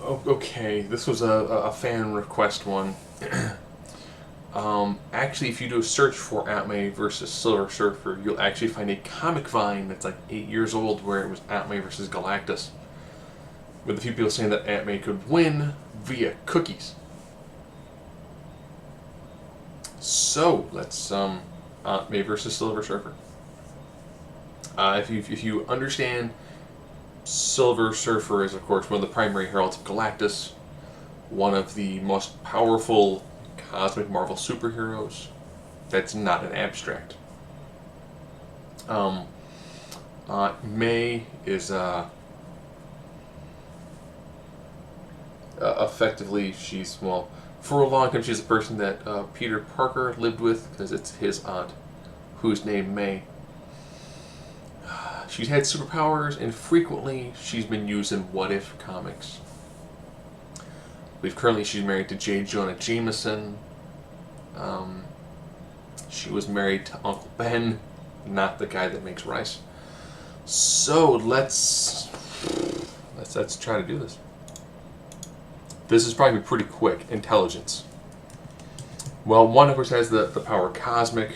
Okay, this was a fan request one. Actually, if you do a search for Aunt May versus Silver Surfer, you'll actually find a comic vine that's like 8 years old where it was Aunt May versus Galactus, with a few people saying that Aunt May could win via cookies. So let's Aunt May versus Silver Surfer. If you understand, Silver Surfer is of course one of the primary heralds of Galactus, one of the most powerful cosmic Marvel superheroes. That's not an abstract. Um, May is effectively, she's, well, for a long time she's a person that Peter Parker lived with because it's his aunt, who's named May. She's had superpowers, and frequently she's been used in What If comics. She's married to J. Jonah Jameson. Um, she was married to Uncle Ben, not the guy that makes rice. So let's try to do this. This is probably pretty quick. Intelligence. Well, one of course has the power cosmic,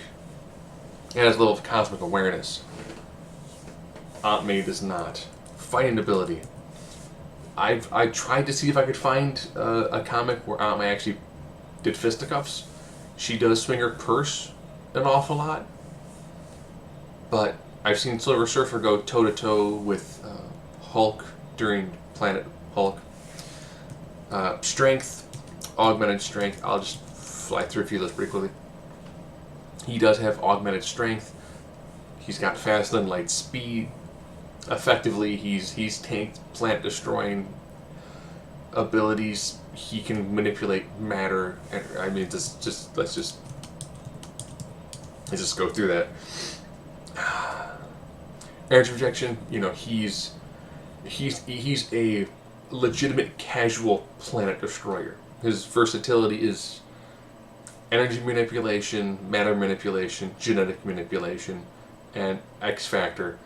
and has a level of cosmic awareness. Aunt May does not. Fighting ability. I tried to see if I could find a comic where Aunt May actually did fisticuffs. She does swing her purse an awful lot, but I've seen Silver Surfer go toe to toe with Hulk during Planet Hulk. Strength, augmented strength. I'll just fly through a few of those pretty quickly. He does have augmented strength. He's got faster than light speed. Effectively, he's tanked planet destroying abilities. He can manipulate matter. I mean, let's just go through that. Energy projection. You know, he's a legitimate casual planet destroyer. His versatility is energy manipulation, matter manipulation, genetic manipulation, and X Factor.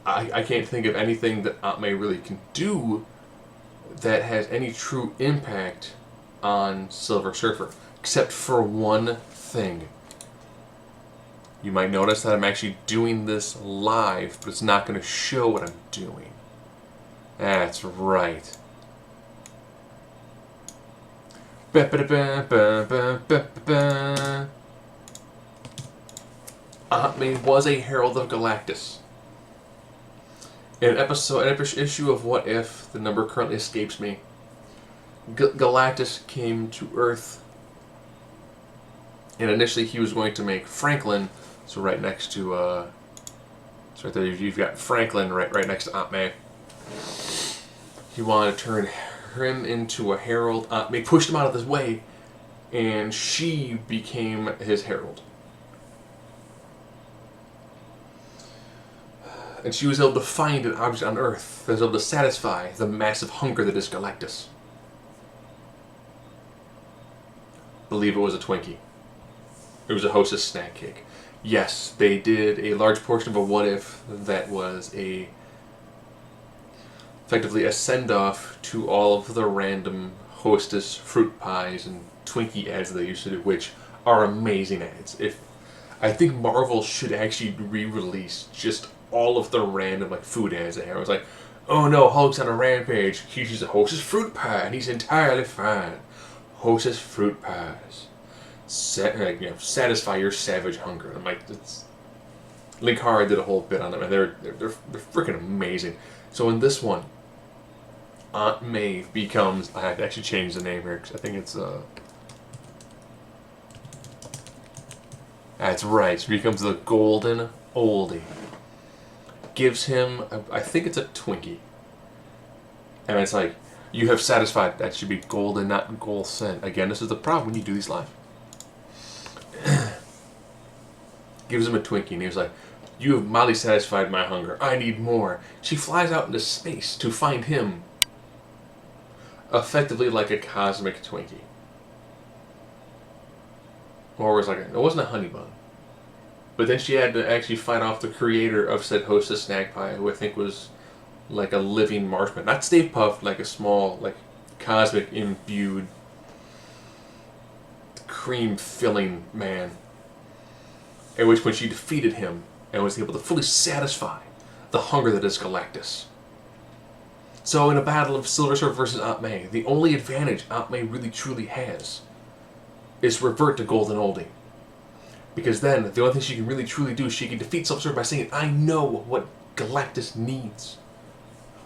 I can't think of anything that Aunt May really can do that has any true impact on Silver Surfer, except for one thing. You might notice that I'm actually doing this live, but it's not going to show what I'm doing. That's right. Aunt May was a Herald of Galactus. In an issue of What If, the number currently escapes me, Galactus came to Earth, and initially he was going to make Franklin, so right next to, so right there you've got Franklin right next to Aunt May. He wanted to turn him into a herald. Aunt May pushed him out of his way, and she became his herald. And she was able to find an object on Earth that was able to satisfy the massive hunger that is Galactus. Believe it was a Twinkie. It was a Hostess snack cake. Yes, they did a large portion of a What If that was effectively a send-off to all of the random Hostess fruit pies and Twinkie ads they used to do, which are amazing ads. I think Marvel should actually re-release just all of the random food ads they have. It was like, oh no, Hulk's on a rampage. He's just a Hostess fruit pie, and he's entirely fine. Hostess fruit pies, satisfy your savage hunger. I'm like, Linkara did a whole bit on them, and they're freaking amazing. So in this one, Aunt May becomes. I have to actually change the name here because I think it's That's right. She becomes the Golden Oldie. Gives him, I think it's a Twinkie. And it's like, you have satisfied. That should be golden, not goal sent. Again, this is the problem when you do these live. Gives him a Twinkie, and he was like, you have mildly satisfied my hunger. I need more. She flies out into space to find him. Effectively like a cosmic Twinkie. Or it wasn't a honey bun. But then she had to actually fight off the creator of said Hostess snack pie, who I think was like a living Marshman. Not Stay Puft, like a small, like cosmic imbued cream filling man. At which point she defeated him and was able to fully satisfy the hunger that is Galactus. So in a battle of Silver Surfer versus Aunt May, the only advantage Aunt May really truly has is to revert to Golden Oldie. Because then, the only thing she can really truly do is she can defeat Silver Surfer by saying, I know what Galactus needs.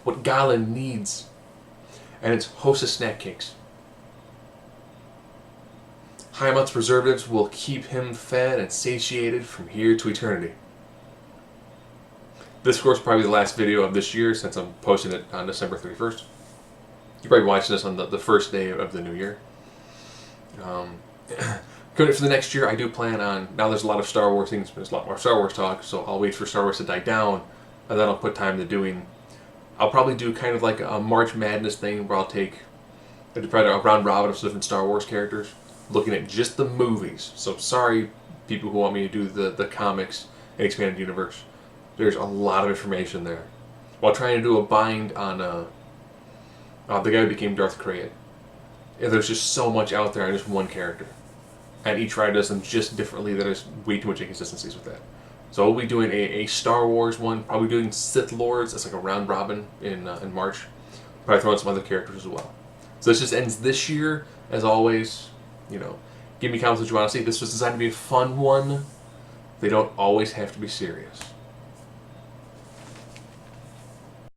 What Gala needs. And it's Hostess snack cakes. Heimat's preservatives will keep him fed and satiated from here to eternity. This, of course, is probably the last video of this year since I'm posting it on December 31st. You're probably watching this on the first day of the new year. For the next year, I do plan on, now there's a lot of Star Wars things, there's a lot more Star Wars talk, so I'll wait for Star Wars to die down, and then I'll put time to doing, I'll probably do kind of like a March Madness thing where I'll do probably a round robin of different Star Wars characters, looking at just the movies. So sorry, people who want me to do the comics and expanded universe. There's a lot of information there. While trying to do a bind on the guy who became Darth Krayt. Yeah, there's just so much out there on just one character. And each writer does them just differently. There's way too much inconsistencies with that. So we'll be doing a Star Wars one, probably doing Sith Lords. That's like a round robin in March. Probably throw in some other characters as well. So this just ends this year. As always, give me comments what you want to see. This was designed to be a fun one. They don't always have to be serious.